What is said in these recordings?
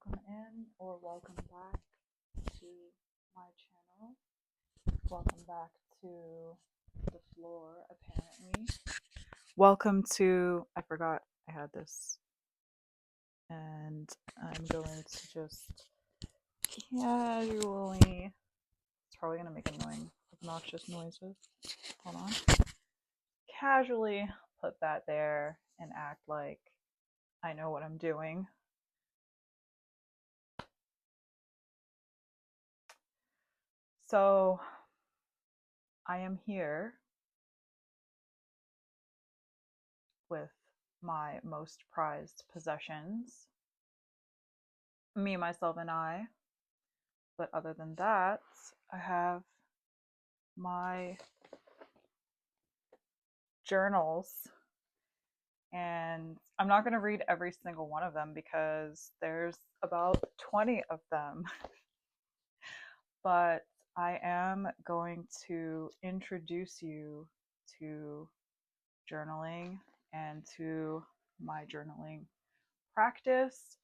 welcome in or welcome back to my channel. Welcome back to the floor, apparently. Welcome to, I forgot I had this, and I'm going to just casually, it's probably going to make annoying, obnoxious noises. Hold on. Casually put that there and act like I know what I'm doing. So I am here with my most prized possessions, me, myself, and I. But other than that, I have my journals, and I'm not going to read every single one of them because there's about 20 of them. But I am going to introduce you to journaling and to my journaling practice.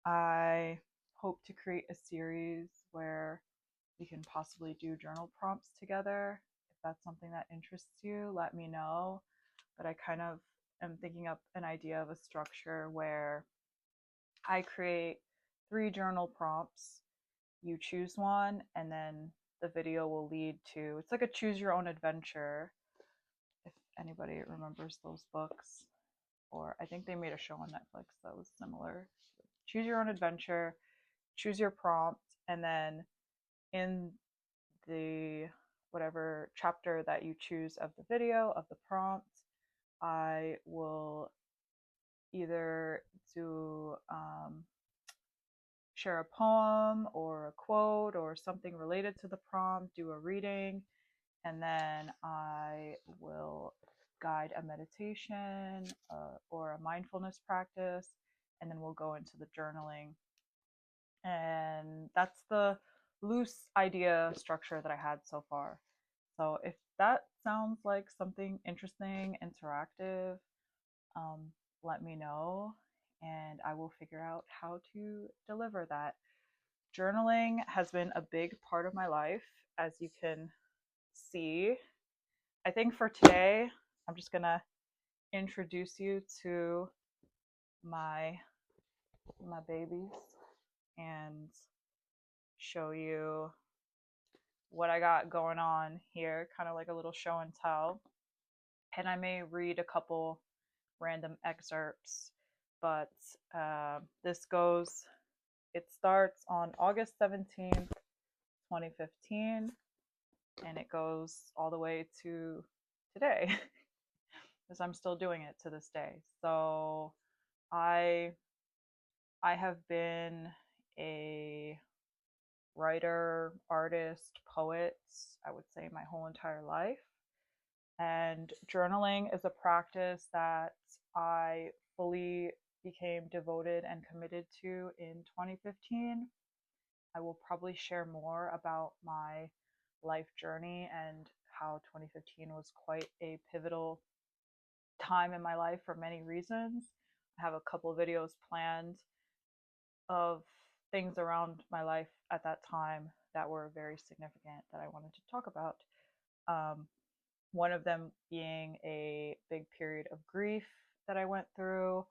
I hope to create a series where we can possibly do journal prompts together. If that's something that interests you, let me know. But I kind of am thinking up an idea of a structure where I create 3 journal prompts, you choose one, and then the video will lead to, it's like a choose your own adventure, if anybody remembers those books. Or I think they made a show on Netflix that was similar. Choose your own adventure, choose your prompt, and then in the whatever chapter that you choose of the video, of the prompt, I will either do share a poem or a quote or something related to the prompt, do a reading, and then I will guide a meditation or a mindfulness practice, and then we'll go into the journaling. And that's the loose idea structure that I had so far. So if that sounds like something interesting, interactive, um, let me know and I will figure out how to deliver that. Journaling has been a big part of my life, as you can see. I think for today, I'm just gonna introduce you to my babies and show you what I got going on here, kind of like a little show and tell. And I may read a couple random excerpts, but it starts on August 17th, 2015, and it goes all the way to today, because I'm still doing it to this day. So I have been a writer, artist, poet, I would say my whole entire life. And journaling is a practice that I fully became devoted and committed to in 2015. I will probably share more about my life journey and how 2015 was quite a pivotal time in my life for many reasons. I have a couple of videos planned of things around my life at that time that were very significant that I wanted to talk about. One of them being a big period of grief that I went through,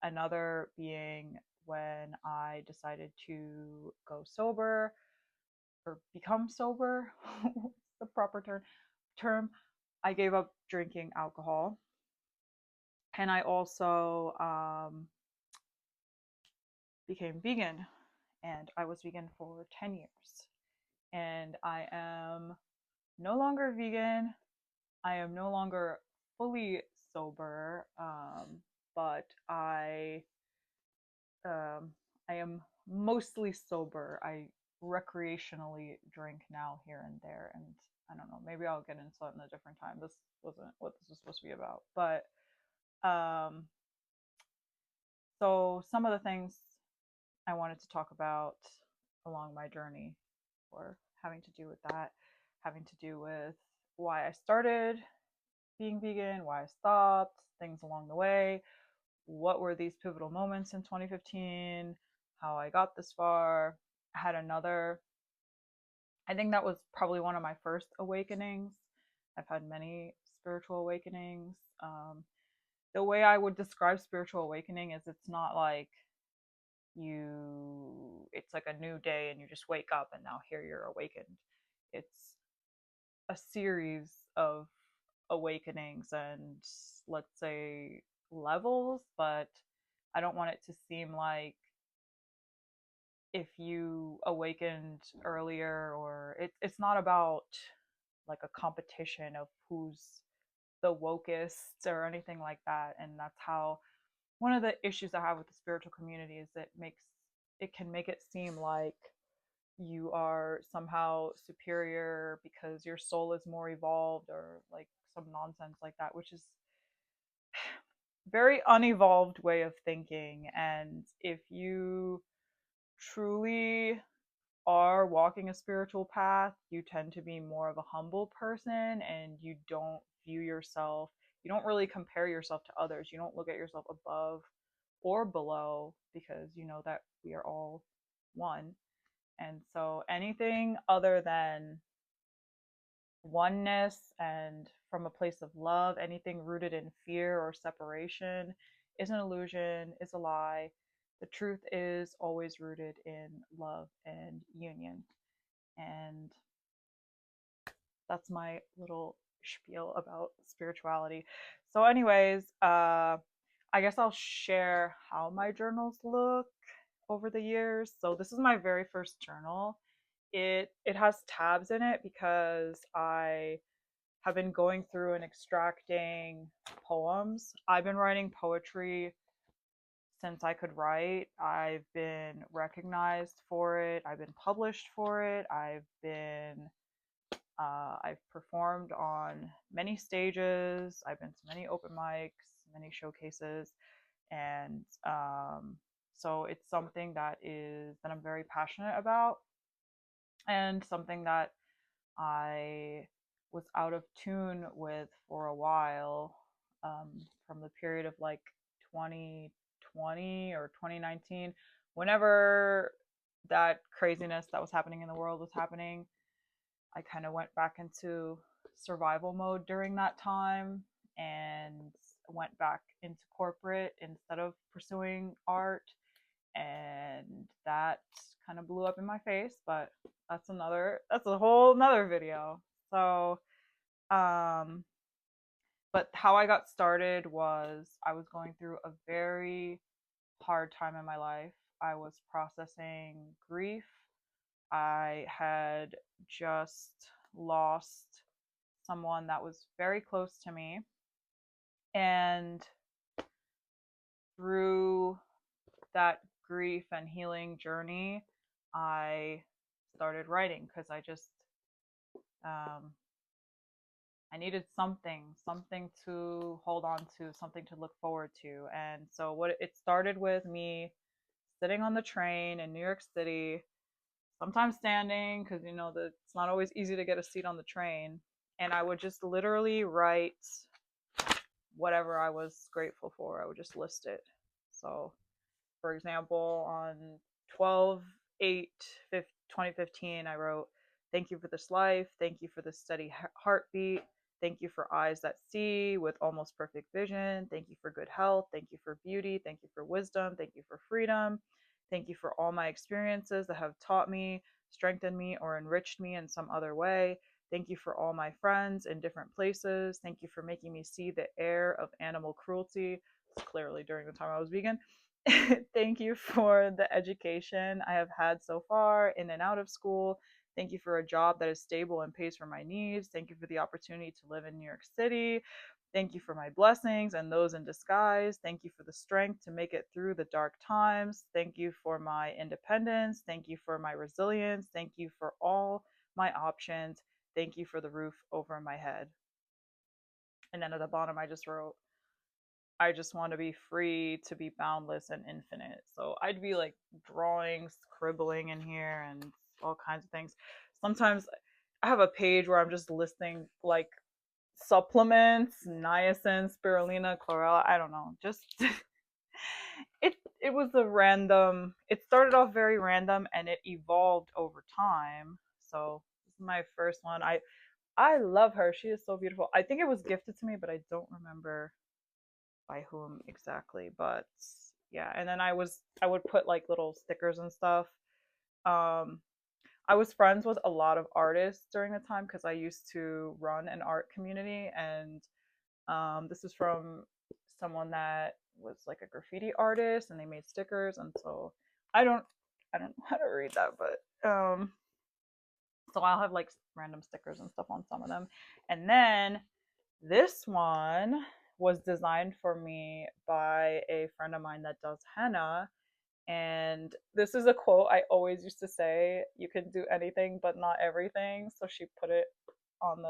another being when I decided to go sober or become sober. What's the proper term? I gave up drinking alcohol, and I also became vegan, and I was vegan for 10 years. And I am no longer vegan. I am no longer fully sober, but um, I am mostly sober. I recreationally drink now here and there, and I don't know. Maybe I'll get into it in a different time. This wasn't what this was supposed to be about, but um, so some of the things I wanted to talk about along my journey were having to do with that, having to do with why I started being vegan, why I stopped, things along the way. What were these pivotal moments in 2015? how I got this far. I had another, I think that was probably one of my first awakenings. I've had many spiritual awakenings. The way I would describe spiritual awakening is it's not like it's like a new day and you just wake up and now here you're awakened. It's a series of awakenings and, let's say, levels, but I don't want it to seem like if you awakened earlier, or it's not about like a competition of who's the wokest or anything like that. And that's how, one of the issues I have with the spiritual community is it can make it seem like you are somehow superior because your soul is more evolved, or like some nonsense like that, which is very unevolved way of thinking. And if you truly are walking a spiritual path, you tend to be more of a humble person, and you don't view yourself, you don't really compare yourself to others. You don't look at yourself above or below, because you know that we are all one. And so anything other than oneness and from a place of love, anything rooted in fear or separation, is an illusion, is a lie. The truth is always rooted in love and union. And that's my little spiel about spirituality. So, anyways, I guess I'll share how my journals look over the years. So, this is my very first journal. It has tabs in it because I have been going through and extracting poems. I've been writing poetry since I could write. I've been recognized for it. I've been published for it. I've performed on many stages. I've been to many open mics, many showcases, and so it's something that I'm very passionate about, and something that I was out of tune with for a while, from the period of like 2020 or 2019, whenever that craziness that was happening in the world was happening. I kind of went back into survival mode during that time and went back into corporate instead of pursuing art. And that kind of blew up in my face, but that's a whole nother video. So, but how I got started was I was going through a very hard time in my life. I was processing grief. I had just lost someone that was very close to me. And through that grief and healing journey, I started writing because I needed something to hold on to, something to look forward to. And so it started with me sitting on the train in New York City, sometimes standing because it's not always easy to get a seat on the train. And I would just literally write whatever I was grateful for. I would just list it. So, for example, on 12/8/2015, I wrote, "Thank you for this life. Thank you for this steady heartbeat. Thank you for eyes that see with almost perfect vision. Thank you for good health. Thank you for beauty. Thank you for wisdom. Thank you for freedom. Thank you for all my experiences that have taught me, strengthened me, or enriched me in some other way. Thank you for all my friends in different places. Thank you for making me see the air of animal cruelty." Clearly during the time I was vegan. "Thank you for the education I have had so far in and out of school. Thank you for a job that is stable and pays for my needs. Thank you for the opportunity to live in New York City. Thank you for my blessings and those in disguise. Thank you for the strength to make it through the dark times. Thank you for my independence. Thank you for my resilience. Thank you for all my options. Thank you for the roof over my head." And then at the bottom, I just wrote, "I just want to be free to be boundless and infinite." So I'd be like drawing, scribbling in here and all kinds of things. Sometimes I have a page where I'm just listing like supplements, niacin, spirulina, chlorella, I don't know. Just it was a random, it started off very random and it evolved over time. So this is my first one. I love her. She is so beautiful. I think it was gifted to me, but I don't remember by whom exactly. But yeah, and then I would put like little stickers and stuff. Um I was friends with a lot of artists during the time because I used to run an art community, and this is from someone that was like a graffiti artist, and they made stickers, and so I don't I don't know how to read that, but so I'll have like random stickers and stuff on some of them. And then this one was designed for me by a friend of mine that does henna. And this is a quote I always used to say: you can do anything, but not everything. So she put it on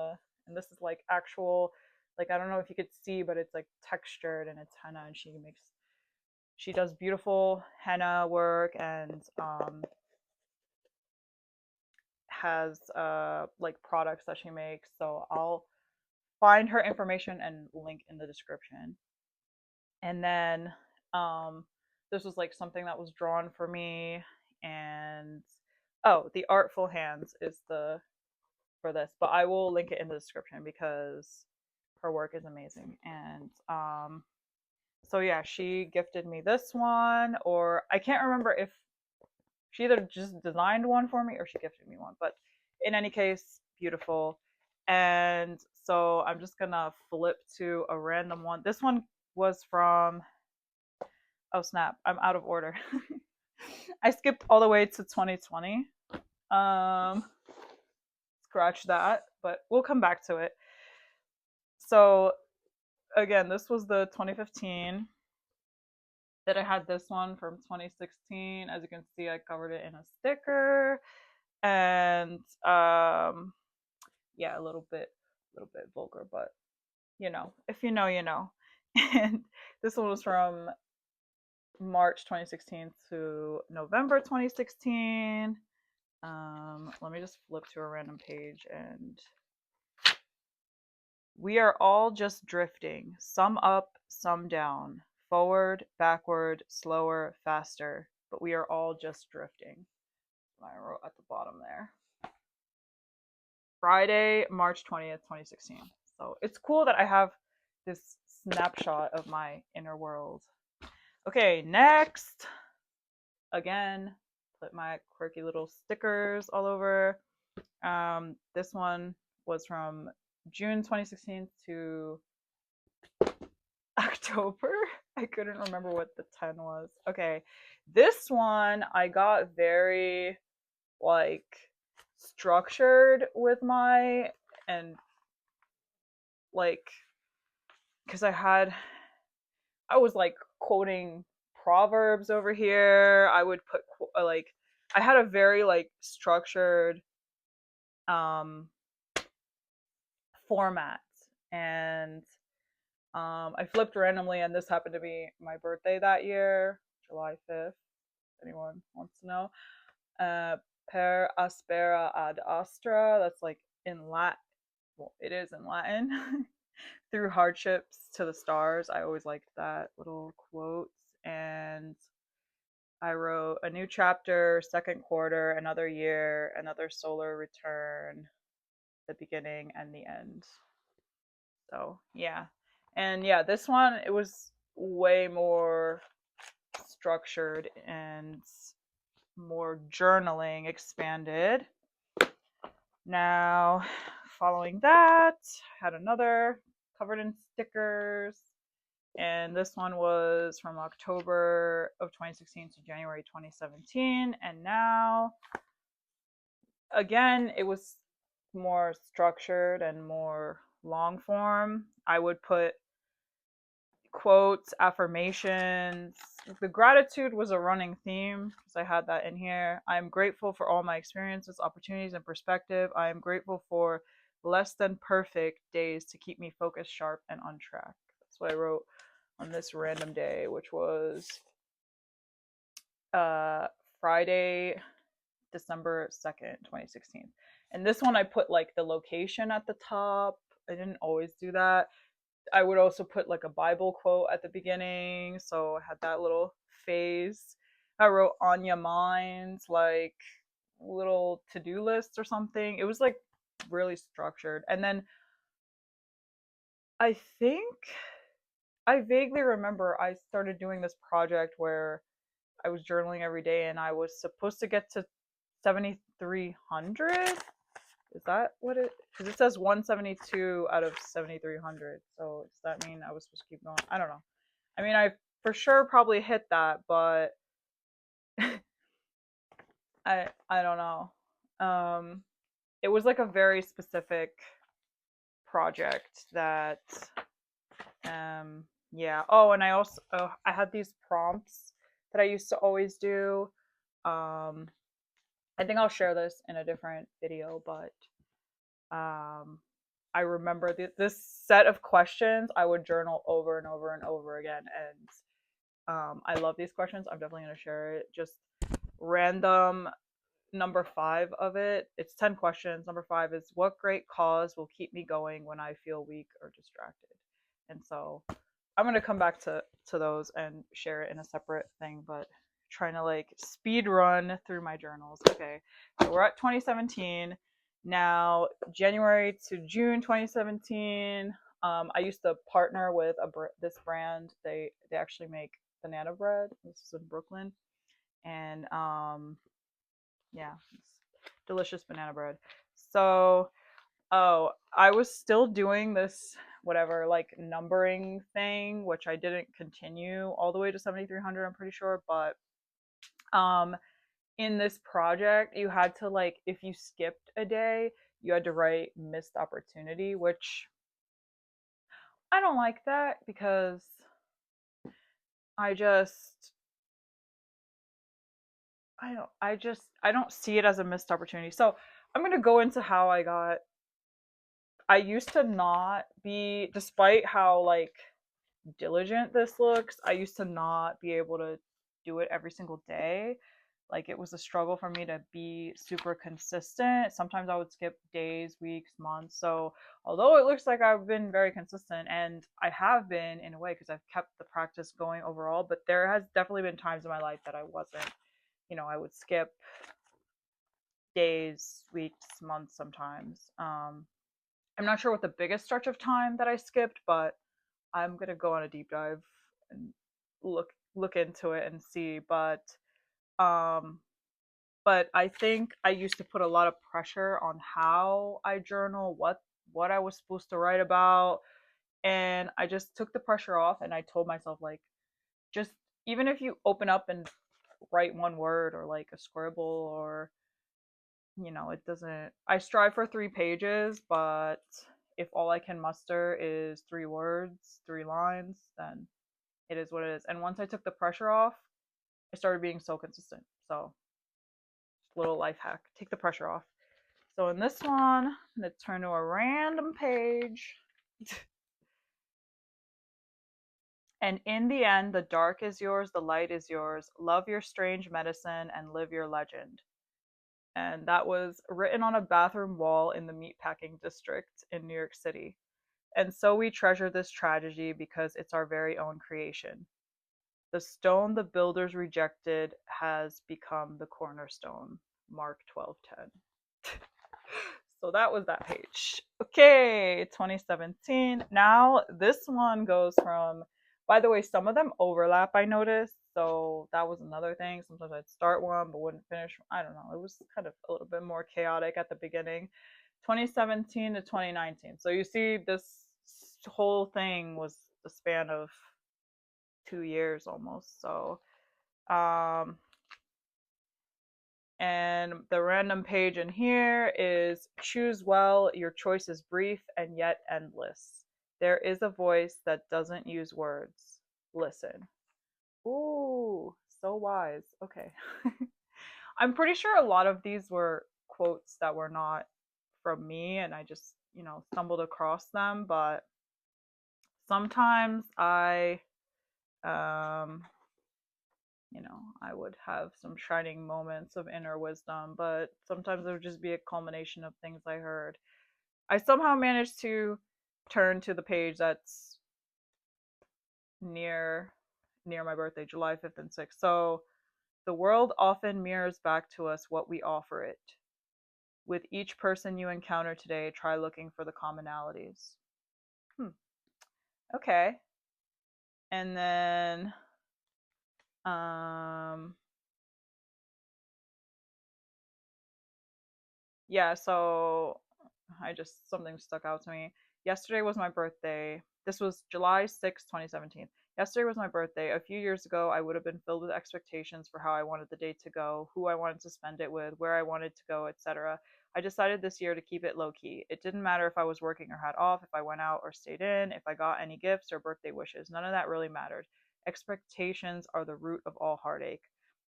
and this is like actual, like, I don't know if you could see, but it's like textured and it's henna. And she does beautiful henna work, and has like products that she makes. So I'll find her information and link in the description. And then this was like something that was drawn for me. And oh, the Artful Hands is the for this, but I will link it in the description because her work is amazing. And so yeah, she gifted me this one, or I can't remember if she either just designed one for me or she gifted me one, but in any case, beautiful. And so I'm just gonna flip to a random one. This one was from, oh snap, I'm out of order. I skipped all the way to 2020. Um, Scratch that, but we'll come back to it. So again, this was the 2015. That I had this one from 2016. As you can see, I covered it in a sticker, and yeah, a little bit vulgar, but you know, if you know, you know. And this one was from March 2016 to November 2016. Let me just flip to a random page. And we are all just drifting, some up, some down, forward, backward, slower, faster, but we are all just drifting. I wrote at the bottom there. Friday, March 20th, 2016. So it's cool that I have this snapshot of my inner world. Okay, next. Again, put my quirky little stickers all over. This one was from June 2016 to October. I couldn't remember what the 10 was. Okay, this one I got very like structured with my, and like, because I was like quoting proverbs over here. I would put like, I had a very like structured um format. And I flipped randomly, and this happened to be my birthday that year, July 5th. Anyone wants to know? Per aspera ad astra. That's like in Latin. Well, it is in Latin. Through hardships to the stars. I always liked that little quote. And I wrote a new chapter, second quarter, another year, another solar return, the beginning and the end. So yeah. And yeah, this one, it was way more structured and more journaling expanded. Now, following that, I had another covered in stickers, and this one was from October of 2016 to January 2017. And now, again, it was more structured and more long form. I would put quotes, affirmations. The gratitude was a running theme because I had that in here. I am grateful for all my experiences, opportunities, and perspective. I am grateful for less than perfect days to keep me focused, sharp, and on track. That's what I wrote on this random day, which was Friday, December 2nd, 2016. And this one I put like the location at the top. I didn't always do that. I would also put like a Bible quote at the beginning, so I had that little face. I wrote on your mind, like little to-do lists or something. It was like really structured. And then I think I vaguely remember I started doing this project where I was journaling every day and I was supposed to get to 7,300. Is that what it? Because it says 172 out of 7,300. So does that mean I was supposed to keep going? I don't know. I mean, I for sure probably hit that, but I don't know. It was like a very specific project that yeah. Oh, and I also I had these prompts that I used to always do. Um, I think I'll share this in a different video, but I remember this set of questions I would journal over and over and over again, and I love these questions. I'm definitely gonna share it. Just random number 5 of it. It's 10 questions. Number 5 is, what great cause will keep me going when I feel weak or distracted? And so I'm gonna come back to those and share it in a separate thing, but trying to like speed run through my journals. Okay, so we're at 2017 now. January to June 2017. I used to partner with this brand. They actually make banana bread. This is in Brooklyn, and yeah, it's delicious banana bread. So, oh, I was still doing this whatever like numbering thing, which I didn't continue all the way to 7,300, I'm pretty sure, but um in this project, you had to like, if you skipped a day, you had to write missed opportunity, which I don't like that because I just I don't see it as a missed opportunity. So I'm gonna go into how I used to not be, despite how like diligent this looks, I used to not be able to do it every single day. Like it was a struggle for me to be super consistent. Sometimes I would skip days, weeks, months. So although it looks like I've been very consistent, and I have been in a way because I've kept the practice going overall, but there has definitely been times in my life that I wasn't. I would skip days, weeks, months sometimes. I'm not sure what the biggest stretch of time that I skipped, but I'm gonna go on a deep dive and look into it and see. Um, but I think I used to put a lot of pressure on how I journal, what I was supposed to write about, and I just took the pressure off. And I told myself like, just even if you open up and write one word or like a scribble, or it doesn't. I strive for 3 pages, but if all I can muster is 3 words, 3 lines, then it is what it is. And once I took the pressure off, I started being so consistent. So, just a little life hack: take the pressure off. So in this one, I'm gonna turn to a random page. And in the end, the dark is yours, the light is yours. Love your strange medicine and live your legend. And that was written on a bathroom wall in the meatpacking district in New York City. And so we treasure this tragedy because it's our very own creation. The stone the builders rejected has become the cornerstone. Mark 12:10. So that was that page. Okay, 2017. Now this one goes from, by the way, some of them overlap, I noticed. So that was another thing. Sometimes I'd start one but wouldn't finish. I don't know. It was kind of a little bit more chaotic at the beginning. 2017 to 2019. So you see, this whole thing was the span of 2 years almost. So, and the random page in here is, choose well, your choice is brief and yet endless. There is a voice that doesn't use words. Listen. Ooh, so wise. Okay. I'm pretty sure a lot of these were quotes that were not from me, and I just, stumbled across them, but sometimes um, I would have some shining moments of inner wisdom, but sometimes it would just be a culmination of things I heard. I somehow managed to turn to the page that's near near my birthday, July 5th and 6th. So the world often mirrors back to us what we offer it. With each person you encounter today, try looking for the commonalities. Okay. And then yeah, so something stuck out to me. Yesterday was my birthday. This was July 6th, 2017. Yesterday was my birthday. A few years ago, I would have been filled with expectations for how I wanted the day to go, who I wanted to spend it with, where I wanted to go, etc. I decided this year to keep it low key. It didn't matter if I was working or had off, if I went out or stayed in, if I got any gifts or birthday wishes. None of that really mattered. Expectations are the root of all heartache.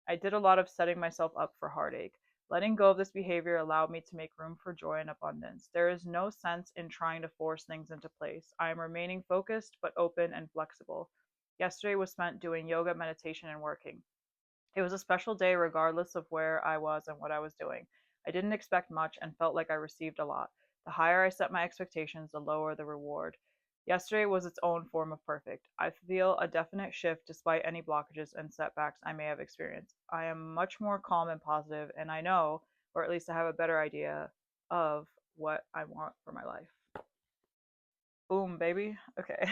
I did a lot of setting myself up for heartache. Letting go of this behavior allowed me to make room for joy and abundance. There is no sense in trying to force things into place. I am remaining focused but open and flexible. Yesterday was spent doing yoga, meditation, and working. It was a special day regardless of where I was and what I was doing. I didn't expect much and felt like I received a lot. The higher I set my expectations, the lower the reward. Yesterday was its own form of perfect. I feel a definite shift despite any blockages and setbacks I may have experienced. I am much more calm and positive, and I know, or at least I have a better idea of what I want for my life. Boom, baby. Okay.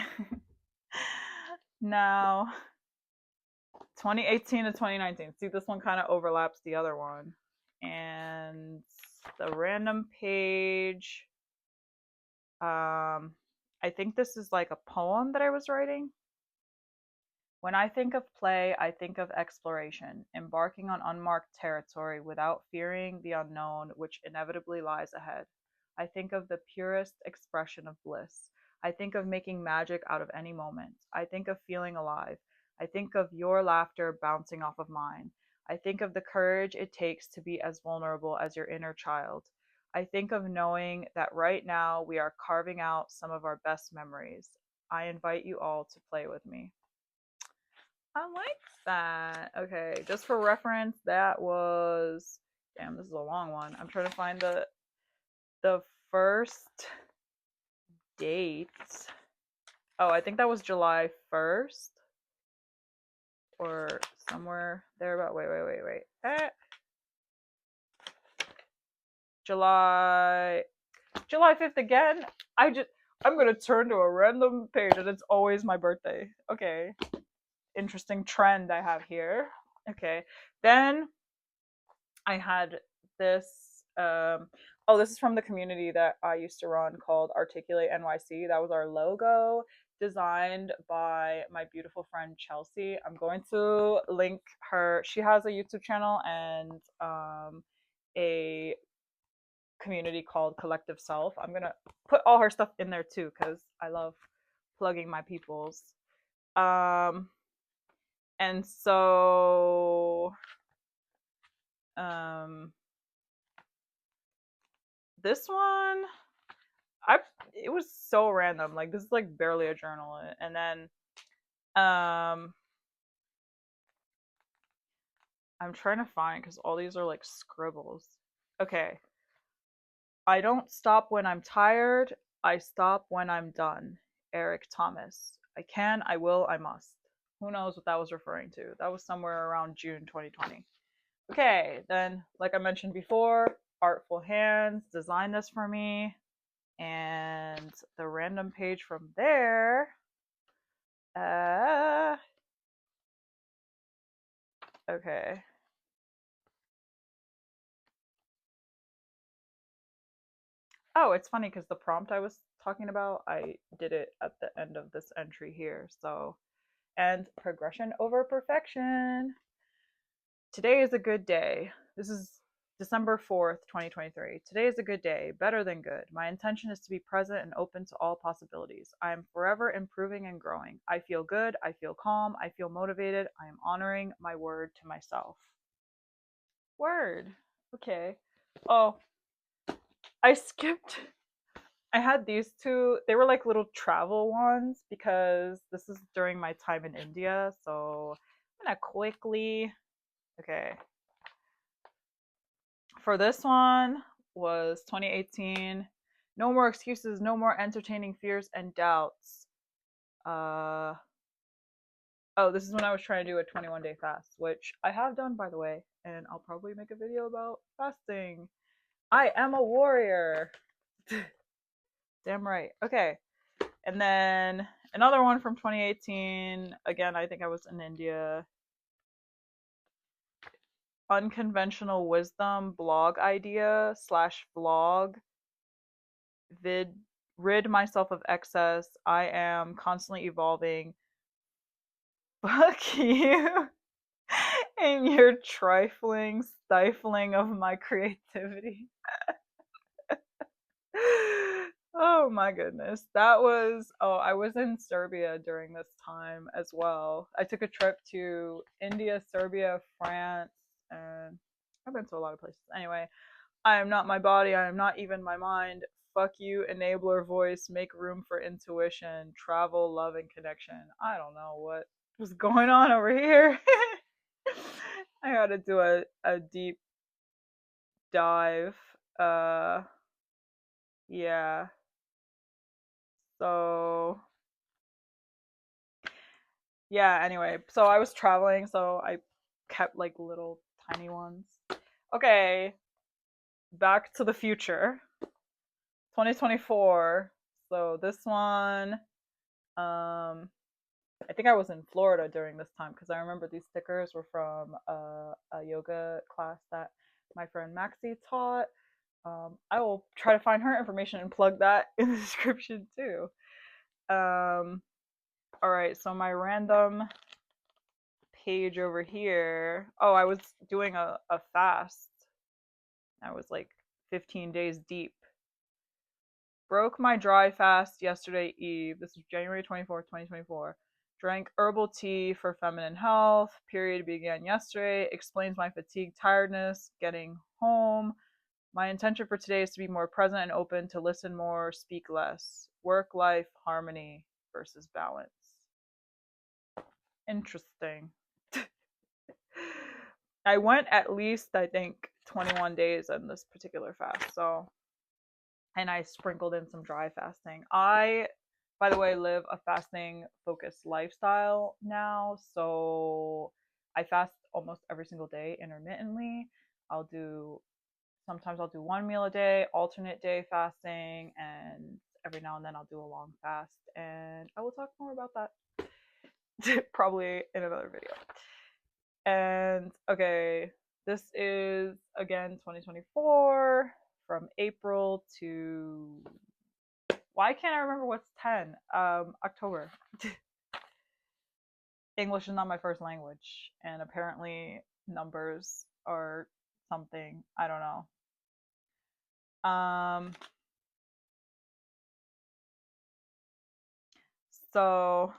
Now, 2018 to 2019. See, this one kind of overlaps the other one. And the random page, I think this is like a poem that I was writing. When I think of play, I think of exploration, embarking on unmarked territory without fearing the unknown which inevitably lies ahead. I think of the purest expression of bliss. I think of making magic out of any moment. I think of feeling alive. I think of your laughter bouncing off of mine. I think of the courage it takes to be as vulnerable as your inner child. I think of knowing that right now we are carving out some of our best memories. I invite you all to play with me. I like that. Okay, just for reference, that was, damn, this is a long one. I'm trying to find the first date. Oh, I think that was July 1st or somewhere there about, wait. July 5th again. I'm going to turn to a random page and it's always my birthday. Okay. Interesting trend I have here. Okay. Then I had this. This is from the community that I used to run called Articulate NYC. That was our logo, designed by my beautiful friend Chelsea. I'm going to link her. She has a YouTube channel and a community called Collective Self. I'm gonna put all her stuff in there too because I love plugging my peoples. And so this one, it was so random. Like, this is like barely a journal. And then I'm trying to find, because all these are like scribbles. Okay. I don't stop when I'm tired. I stop when I'm done. Eric Thomas. I can, I will, I must. Who knows what that was referring to? That was somewhere around June 2020. Okay, then, like I mentioned before, Artful Hands designed this for me. And the random page from there. Okay. Oh, it's funny because the prompt I was talking about, I did it at the end of this entry here. So, and progression over perfection. Today is a good day. This is December 4th, 2023. Today is a good day, better than good. My intention is to be present and open to all possibilities. I am forever improving and growing. I feel good. I feel calm. I feel motivated. I am honoring my word to myself. Word. Okay. Oh, I skipped. I had these two. They were like little travel ones because this is during my time in India. So I'm going to quickly. Okay. For this one was 2018. No more excuses, no more entertaining fears and doubts. Oh, this is when I was trying to do a 21-day fast, which I have done, by the way, and I'll probably make a video about fasting. I am a warrior. Damn right. Okay. And then another one from 2018. Again, I think I was in India. Unconventional wisdom blog idea slash vlog. Rid myself of excess. I am constantly evolving. Fuck you. And your trifling stifling of my creativity. Oh my goodness. I was in Serbia during this time as well. I took a trip to India, Serbia, France, and I've been to a lot of places. Anyway, I am not my body, I am not even my mind. Fuck you, enabler voice, make room for intuition, travel, love, and connection. I don't know what was going on over here. I gotta do a deep dive. Yeah. So yeah, anyway, so I was traveling, so I kept like little tiny ones. Okay, back to the future. 2024. So this one, I think I was in Florida during this time because I remember these stickers were from a yoga class that my friend Maxy taught. I will try to find her information and plug that in the description too. All right, so my random page over here. Oh, I was doing a fast. I was like 15 days deep. Broke my dry fast yesterday eve. This was January 24th, 2024. Drank herbal tea for feminine health. Period began yesterday. Explains my fatigue, tiredness, getting home. My intention for today is to be more present and open, to listen more, speak less. Work life harmony versus balance. Interesting. I went at least, I think, 21 days in this particular fast. So, and I sprinkled in some dry fasting. I, by the way, live a fasting focused lifestyle now. So I fast almost every single day intermittently. Sometimes I'll do one meal a day, alternate day fasting, and every now and then I'll do a long fast. And I will talk more about that probably in another video. And okay, this is again 2024 from April to, why can't I remember what's 10? October. English is not my first language, and apparently numbers are something. I don't know. So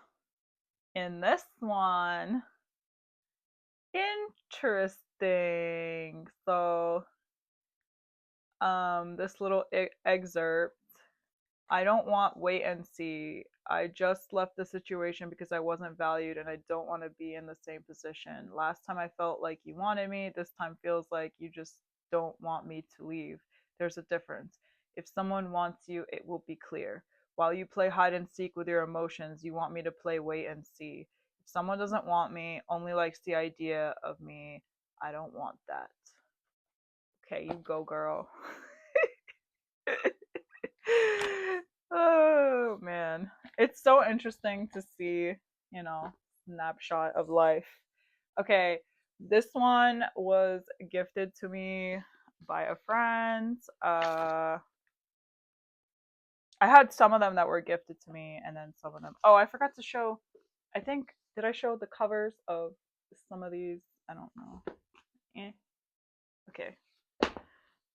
in this one, interesting. So this little excerpt. I don't want wait and see. I just left the situation because I wasn't valued and I don't want to be in the same position. Last time I felt like you wanted me, this time feels like you just don't want me to leave. There's a difference. If someone wants you, it will be clear. While you play hide and seek with your emotions, you want me to play wait and see. If someone doesn't want me, only likes the idea of me, I don't want that. Okay, you go, girl. Oh man, it's so interesting to see, snapshot of life. Okay, this one was gifted to me by a friend. I had some of them that were gifted to me, and then some of them. Oh, I forgot to show. I think, did I show the covers of some of these? I don't know. Okay.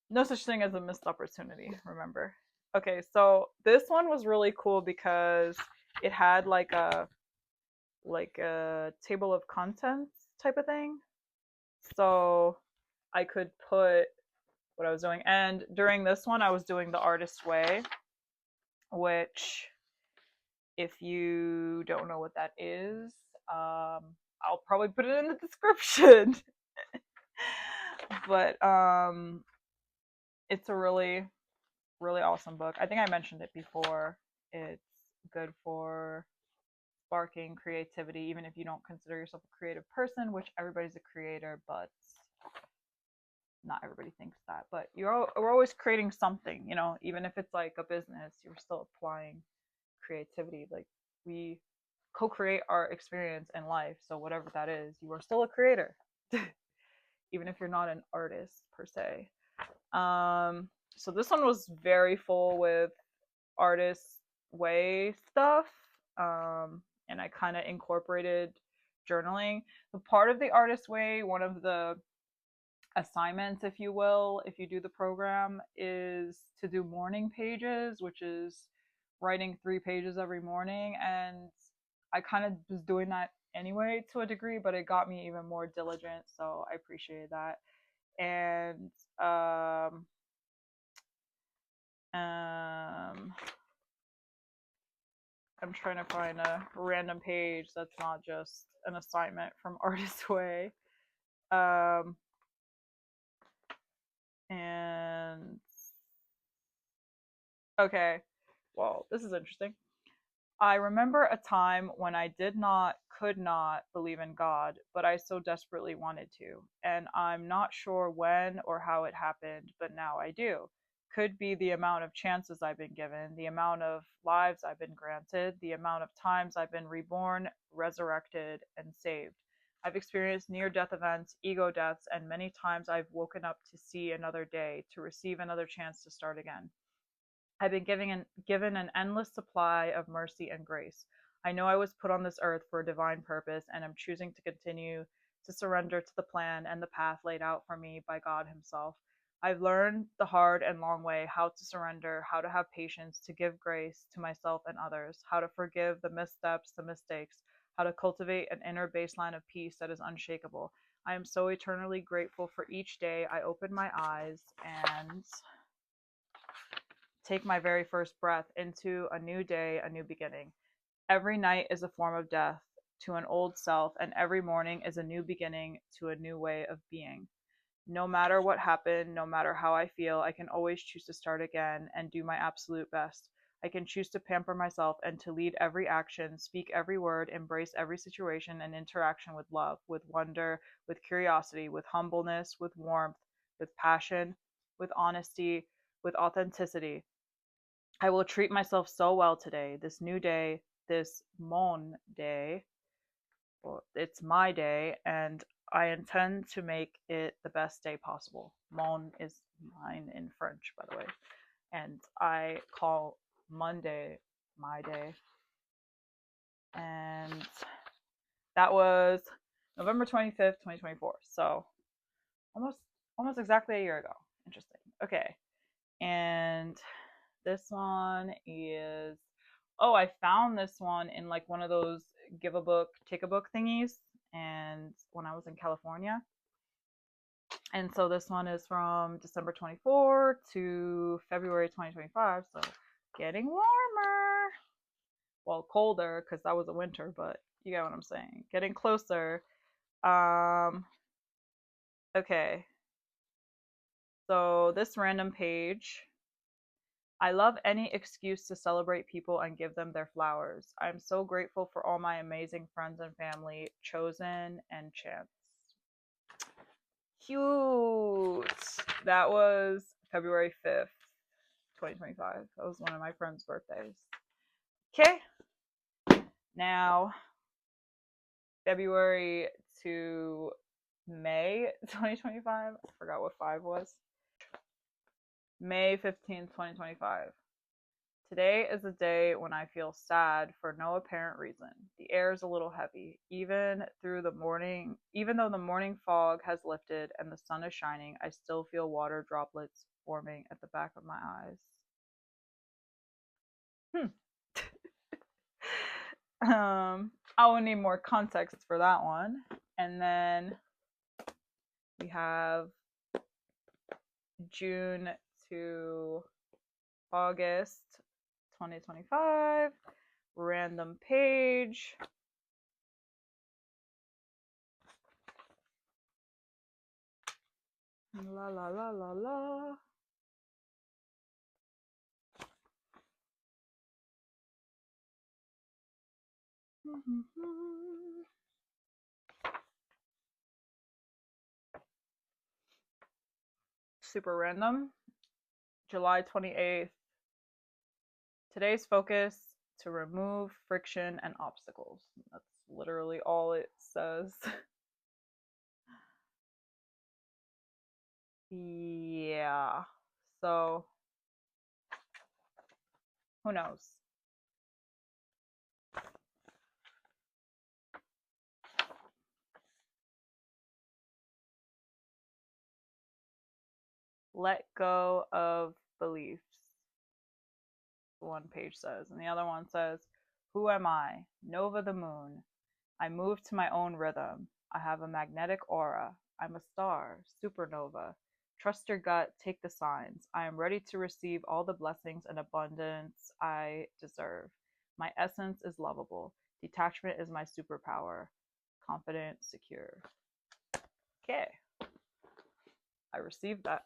No such thing as a missed opportunity, remember. Okay, so this one was really cool because it had like a table of contents type of thing. So I could put what I was doing. And during this one I was doing the artist way, which, if you don't know what that is, I'll probably put it in the description. But it's a really, really awesome book. I think I mentioned it before. It's good for sparking creativity, even if you don't consider yourself a creative person, which everybody's a creator, but not everybody thinks that. But we're always creating something, you know, even if it's like a business, you're still applying creativity. Like, we co-create our experience in life, so whatever that is, you are still a creator. Even if you're not an artist per se. So this one was very full with artist way stuff, and I kind of incorporated journaling. The part of the artist way, one of the assignments, if you will, if you do the program, is to do morning pages, which is writing 3 pages every morning. And I kind of was doing that anyway to a degree, but it got me even more diligent, so I appreciated that. And I'm trying to find a random page that's not just an assignment from Artist Way. And okay, well, this is interesting. I remember a time when I could not believe in God, but I so desperately wanted to. And I'm not sure when or how it happened, but now I do. Could be the amount of chances I've been given, the amount of lives I've been granted, the amount of times I've been reborn, resurrected, and saved. I've experienced near-death events, ego deaths, and many times I've woken up to see another day, to receive another chance to start again. I've been given an endless supply of mercy and grace. I know I was put on this earth for a divine purpose, and I'm choosing to continue to surrender to the plan and the path laid out for me by God Himself. I've learned the hard and long way how to surrender, how to have patience, to give grace to myself and others, how to forgive the missteps, the mistakes, how to cultivate an inner baseline of peace that is unshakable. I am so eternally grateful for each day I open my eyes and take my very first breath into a new day, a new beginning. Every night is a form of death to an old self, and every morning is a new beginning to a new way of being. No matter what happened, no matter how I feel, I can always choose to start again and do my absolute best. I can choose to pamper myself and to lead every action, speak every word, embrace every situation and interaction with love, with wonder, with curiosity, with humbleness, with warmth, with passion, with honesty, with authenticity. I will treat myself so well today, this new day, this mon day. Well, it's my day, and I intend to make it the best day possible. Mon is mine in French, by the way. And I call Monday my day. And that was November 25th, 2024. So almost exactly a year ago. Interesting. Okay. And this one is, oh, I found this one in like one of those give a book, take a book thingies, and when I was in California. And so this one is from December 24 to February 2025, so getting warmer. Well, colder because that was a winter, but you get what I'm saying. Getting closer. Okay. So this random page, I love any excuse to celebrate people and give them their flowers. I'm so grateful for all my amazing friends and family, chosen and chance. Cute. That was February 5th, 2025. That was one of my friend's birthdays. Okay. Now, February to May 2025. I forgot what 5 was. May 15th, 2025. Today is a day when I feel sad for no apparent reason. The air is a little heavy, even though the morning fog has lifted and the sun is shining. I still feel water droplets forming at the back of my eyes. I will need more context for that one. And then we have June to August 2025, random page. La la la la la. Super random. July 28th. Today's focus: to remove friction and obstacles. That's literally all it says. Yeah. So, who knows? Let go of beliefs, one page says. And the other one says, who am I? Nova the moon. I move to my own rhythm. I have a magnetic aura. I'm a star, supernova. Trust your gut, take the signs. I am ready to receive all the blessings and abundance I deserve. My essence is lovable. Detachment is my superpower. Confident, secure. Okay. I received that.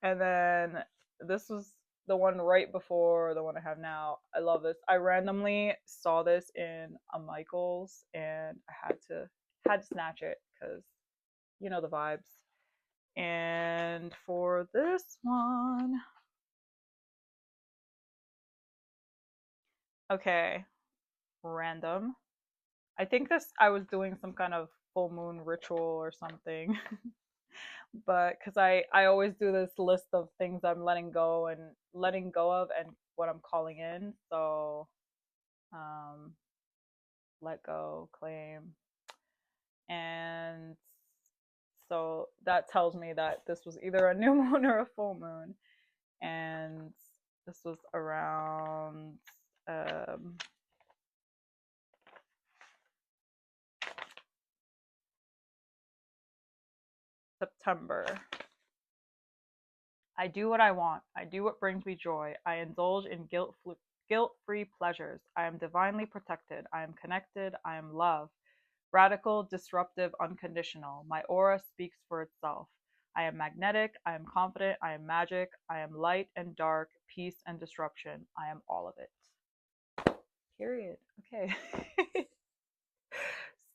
And then this was the one right before the one I have now. I love this. I randomly saw this in a Michael's and I had to snatch it because you know the vibes. And for this one, okay, random. I think I was doing some kind of full moon ritual or something. But because I always do this list of things I'm letting go of and what I'm calling in. So um, let go, claim, and so that tells me that this was either a new moon or a full moon, and this was around um, September. I do what I want. I do what brings me joy. I indulge in guilt-free pleasures. I am divinely protected. I am connected. I am love. Radical, disruptive, unconditional. My aura speaks for itself. I am magnetic. I am confident. I am magic. I am light and dark, peace and disruption. I am all of it. Period. Okay.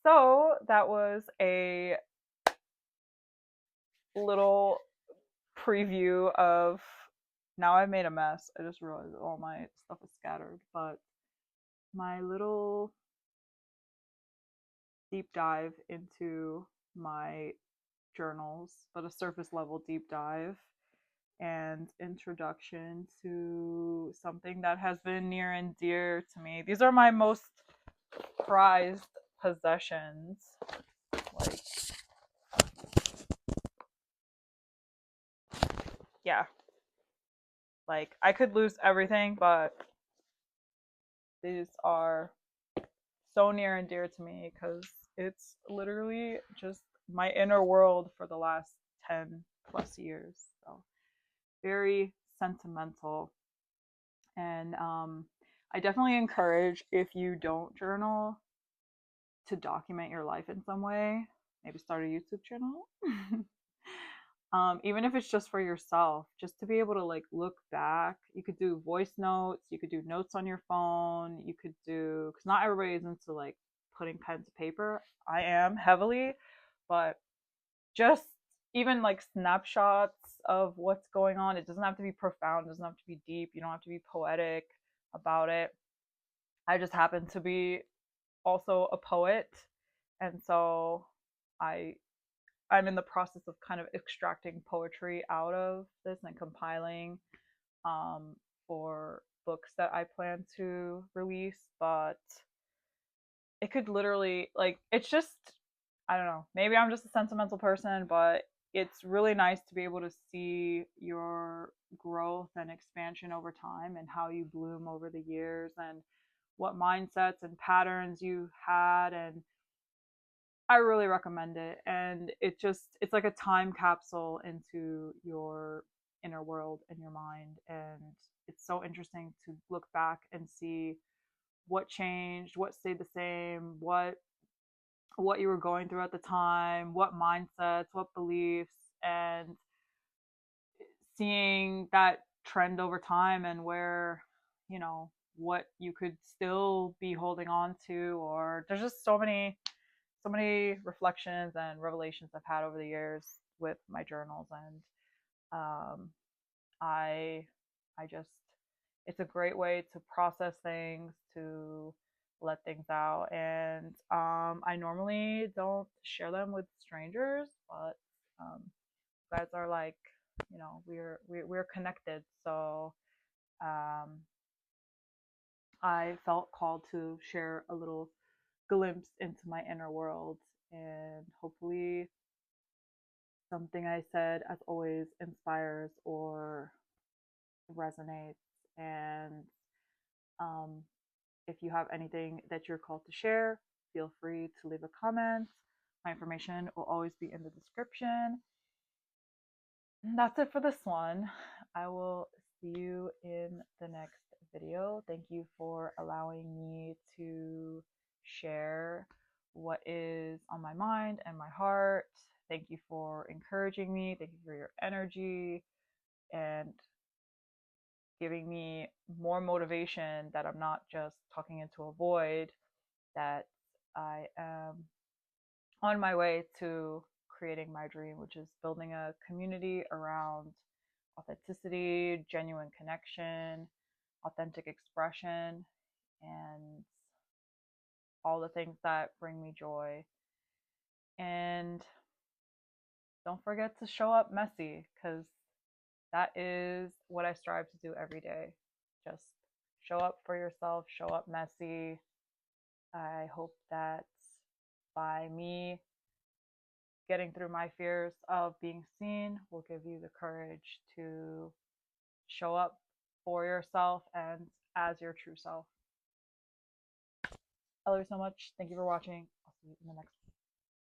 So that was a little preview of. Now I've made a mess. I just realized all my stuff is scattered, but my little deep dive into my journals, but a surface level deep dive and introduction to something that has been near and dear to me. These are my most prized possessions. Like, yeah. Like, I could lose everything, but these are so near and dear to me because it's literally just my inner world for the last 10 plus years. So, very sentimental. And I definitely encourage, if you don't journal, to document your life in some way. Maybe start a YouTube channel. Even if it's just for yourself, just to be able to like look back. You could do voice notes, you could do notes on your phone, you could do, because not everybody is into like putting pen to paper. I am heavily, but just even like snapshots of what's going on. It doesn't have to be profound, it doesn't have to be deep, you don't have to be poetic about it. I just happen to be also a poet, and so I I'm in the process of kind of extracting poetry out of this and compiling um, for books that I plan to release. But it could literally, like, it's just, I don't know, maybe I'm just a sentimental person, but it's really nice to be able to see your growth and expansion over time and how you bloom over the years and what mindsets and patterns you had. And I really recommend it. And it's like a time capsule into your inner world and your mind. And it's so interesting to look back and see what changed, what stayed the same, what you were going through at the time, what mindsets, what beliefs, and seeing that trend over time and where, you know, what you could still be holding on to, or there's just so many reflections and revelations I've had over the years with my journals, and um, I I just it's a great way to process things, to let things out, and I normally don't share them with strangers, but you guys are like, we're connected, so um, I felt called to share a little glimpse into my inner world, and hopefully something I said, as always, inspires or resonates. And um, if you have anything that you're called to share, feel free to leave a comment. My information will always be in the description. And that's it for this one. I will see you in the next video. Thank you for allowing me to share what is on my mind and my heart. Thank you for encouraging me. Thank you for your energy and giving me more motivation that I'm not just talking into a void, that I am on my way to creating my dream, which is building a community around authenticity, genuine connection, authentic expression, and all the things that bring me joy. And don't forget to show up messy, because that is what I strive to do every day. Just show up for yourself, show up messy. I hope that by me getting through my fears of being seen will give you the courage to show up for yourself and as your true self. I love you so much. Thank you for watching. I'll see you in the next one.